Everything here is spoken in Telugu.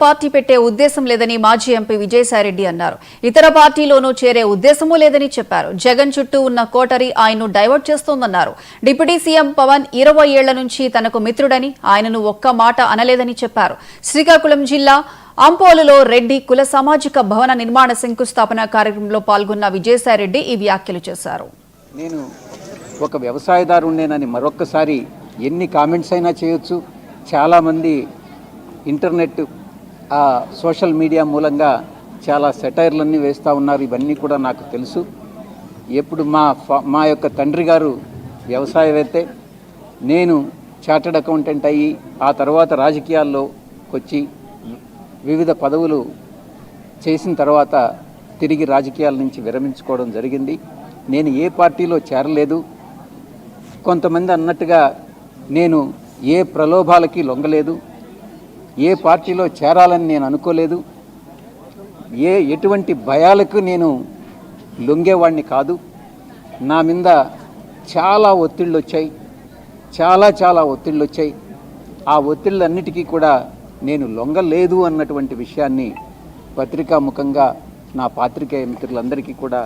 పార్టీ పెట్టే ఉద్దేశం లేదని మాజీ ఎంపీ విజయసాయిరెడ్డి అన్నారు. ఇతర పార్టీలోనూ చేరే ఉద్దేశమూ లేదని చెప్పారు. జగన్ చుట్టూ ఉన్న కోటరీ ఆయన్ను డైవర్ట్ చేస్తోందన్నారు. డిప్యూటీ సీఎం పవన్ 20 ఏళ్ల నుంచి తనకు మిత్రుడని, ఆయనను ఒక్క మాట అనలేదని చెప్పారు. శ్రీకాకుళం జిల్లా అంపోలులో రెడ్డి కుల సామాజిక భవన నిర్మాణ శంకుస్థాపన కార్యక్రమంలో పాల్గొన్న విజయసాయిరెడ్డి ఈ వ్యాఖ్యలు చేశారు. నేను ఒక వ్యవసాయదారుణ్ణేనని మరొక్కసారి ఎన్ని కామెంట్స్ అయినా చేయొచ్చు. చాలామంది ఇంటర్నెట్ సోషల్ మీడియా మూలంగా చాలా సెటైర్లన్నీ వేస్తూ ఉన్నారు. ఇవన్నీ కూడా నాకు తెలుసు. ఎప్పుడు మా యొక్క తండ్రి గారు వ్యవసాయవేత్తే, నేను చార్టర్డ్ అకౌంటెంట్ అయ్యి ఆ తర్వాత రాజకీయాల్లోకి వచ్చి వివిధ పదవులు చేసిన తర్వాత తిరిగి రాజకీయాల నుంచి విరమించుకోవడం జరిగింది. నేను ఏ పార్టీలో చేరలేదు. కొంతమంది అన్నట్టుగా నేను ఏ ప్రలోభాలకి లొంగలేదు. ఏ పార్టీలో చేరాలని నేను అనుకోలేదు. ఎటువంటి భయాలకు నేను లొంగేవాడిని కాదు. నా మీద చాలా ఒత్తిళ్ళు వచ్చాయి. చాలా ఒత్తిళ్ళు వచ్చాయి. ఆ ఒత్తిళ్ళన్నిటికీ కూడా నేను లొంగలేదు అన్నటువంటి విషయాన్ని పత్రికాముఖంగా నా పాత్రికేయ మిత్రులందరికీ కూడా